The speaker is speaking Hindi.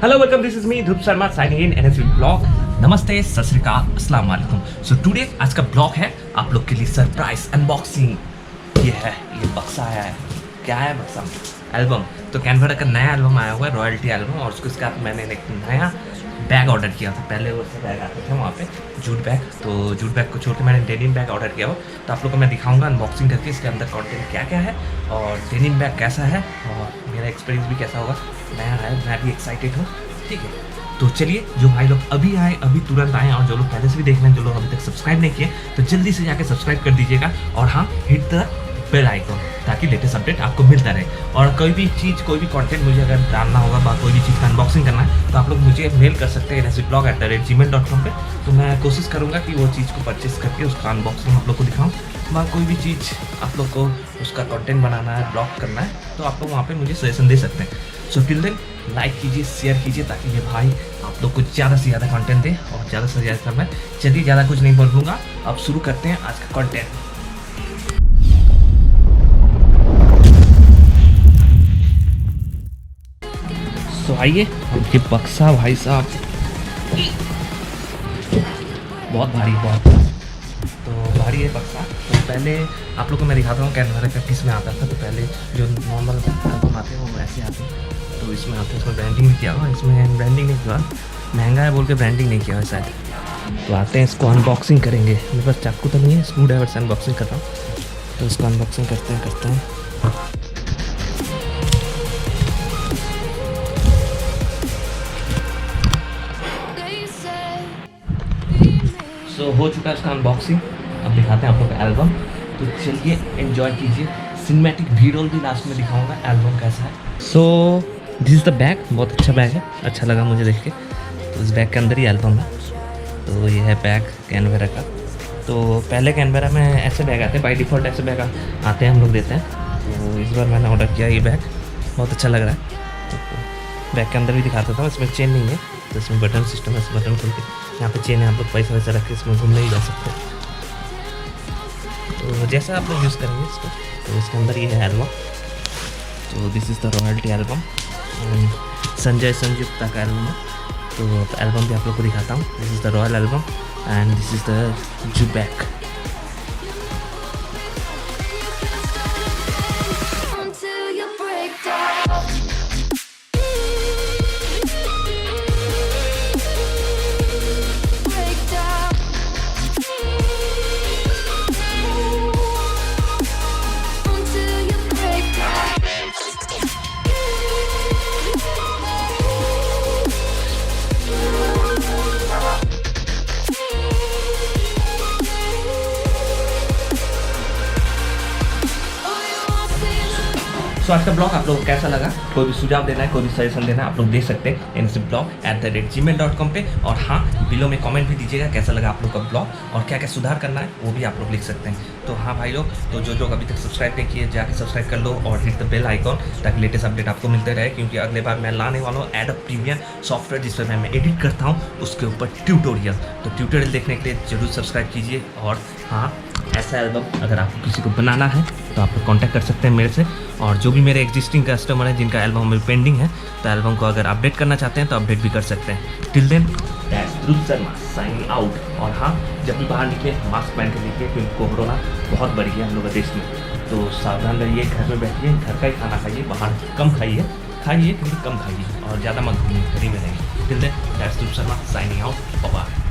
Hello, welcome. This is me, Dhruv Sharma, signing in NSV blog. नमस्ते, सत श्री अकाल, अस्सलाम वालेकुम. सो टुडे आज का ब्लॉग है आप लोग के लिए सरप्राइज अनबॉक्सिंग. ये बक्सा आया है. क्या है बक्सा? एल्बम. तो कैनबरा का नया एल्बम आया हुआ है, रॉयल्टी एल्बम. और उसके साथ मैंने एक नया बैग ऑर्डर किया था. पहले वो से बैग आते थे वहाँ पे, जूट बैग. तो जूट बैग को छोड़ के मैंने डेनिम बैग ऑर्डर किया हो. तो आप लोग को मैं दिखाऊंगा अनबॉक्सिंग करके इसके अंदर कंटेंट क्या क्या है और डेनिम बैग कैसा है और मेरा एक्सपीरियंस भी कैसा होगा. नया है, मैं भी एक्साइटेड हूँ. ठीक है, तो चलिए जो भाई लोग अभी आए अभी तुरंत आए और जो लोग पहले से भी देख रहे हैं, जो लोग अभी तक सब्सक्राइब नहीं किए तो जल्दी से जाके सब्सक्राइब कर दीजिएगा. और हाँ, हिट द बेल आइकन ताकि लेटेस्ट अपडेट आपको मिलता रहे. और कोई भी चीज़, कोई भी कंटेंट मुझे अगर डालना होगा, कोई भी चीज़ का अनबॉक्सिंग करना है तो आप लोग मुझे मेल कर सकते हैं nsvblog@gmail.com पे. तो मैं कोशिश करूँगा कि वो चीज़ को परचेस करके उसका अनबॉक्सिंग आप लोग को दिखाऊँ. कोई भी चीज़ आप लोग को उसका कंटेंट बनाना है, ब्लॉग करना है तो आप लोग वहाँ पे मुझे सजेशन दे सकते हैं. सो टिल देन लाइक कीजिए, शेयर कीजिए ताकि ये भाई आप लोग को ज़्यादा से ज़्यादा कंटेंट दे और ज़्यादा से ज़्यादा करना है. चलिए ज़्यादा कुछ नहीं बोलूँगा, अब शुरू करते हैं आज का कंटेंट. तो आइए, ये बक्सा भाई साहब बहुत भारी, बहुत तो भारी है बक्सा. तो पहले आप लोग को मैं दिखाता हूँ कैनवरा का किस में आता था. तो पहले जो नॉर्मल एल्बम आते हैं वो ऐसे आते हैं. तो इसमें आते हैं, इसमें ब्रांडिंग नहीं किया हुआ, इसमें ब्रांडिंग नहीं किया, महंगा है बोल के ब्रांडिंग नहीं किया हुआ शायद. तो आते हैं, इसको अनबॉक्सिंग करेंगे. मेरे पास चाकू तो नहीं है, स्क्रू ड्राइवर से अनबॉक्सिंग कर रहा हूँ. तो इसको अनबॉक्सिंग करते हैं. तो हो चुका है इसका अनबॉक्सिंग. अब दिखाते हैं आप लोग का एल्बम. तो चलिए एंजॉय कीजिए. सिनेमैटिक वीडियो भी लास्ट में दिखाऊंगा एल्बम कैसा है. So this is the bag. बहुत अच्छा बैग है, अच्छा लगा मुझे देख के. तो इस बैग के अंदर ही एल्बम है. तो ये है बैग कैनबरा का. तो पहले कैनबरा में ऐसे बैग आते हैं, बाई डिफ़ॉल्ट ऐसे बैग आते हैं, हम लोग देते हैं. तो इस बार मैंने ऑर्डर किया ये बैग, बहुत अच्छा लग रहा है. तो बैग के अंदर भी दिखाता था, इसमें चेन नहीं है. तो इसमें बटन सिस्टम है, इस बटन खोल के यहाँ पे चेन है, आप लोग पैसा वैसा रख के इसमें घूमने ही जा सकते हैं. तो जैसा आप लोग यूज़ करेंगे इसको. तो इसके अंदर ये है एल्बम. तो this is the royalty album, Sanjay Sanyukta का एल्बम है. तो एल्बम भी आप लोग को दिखाता हूँ. This is the royal album and this is the jute bag. So आज का ब्लॉग आप लोग को कैसा लगा? कोई भी सुझाव देना है, कोई भी सजेशन देना है, आप लोग दे सकते हैं nsvblog@gmail.com पे. और हाँ, बिलो में कमेंट भी दीजिएगा कैसा लगा आप लोग का ब्लॉग और क्या क्या सुधार करना है वो भी आप लोग लिख सकते हैं. तो हाँ भाई लोग, तो जो लोग अभी तक सब्सक्राइब नहीं किए जाके सब्सक्राइब कर लो और हिट द बेल आइकॉन ताकि लेटेस्ट अपडेट आपको मिलते रहे. क्योंकि अगले बार मैं लाने वाला हूँ एडोब प्रीमियर सॉफ्टवेयर जिस पर मैं एडिट करता हूँ, उसके ऊपर ट्यूटोरियल. तो ट्यूटोरियल देखने के लिए जरूर सब्सक्राइब कीजिए. और हाँ, ऐसा एल्बम अगर आपको किसी को बनाना है तो आप लोग कॉन्टैक्ट कर सकते हैं मेरे से. और जो भी मेरे एग्जिस्टिंग कस्टमर हैं जिनका एल्बम में पेंडिंग है, तो एल्बम को अगर अपडेट करना चाहते हैं तो अपडेट भी कर सकते हैं. Till then that's Dhruv Sharma signing out. और हाँ, जब भी बाहर निकले मास्क पहन कर निकले क्योंकि कोरोना बहुत बढ़ गया हम लोग के देश में. तो सावधान रहिए, घर में बैठिए, घर का ही खाना खाइए, बाहर कम खाइए क्योंकि कम खाइए और ज़्यादा मत घूमिए, घर ही में रहिए. Till then that's Dhruv Sharma signing out. Bye.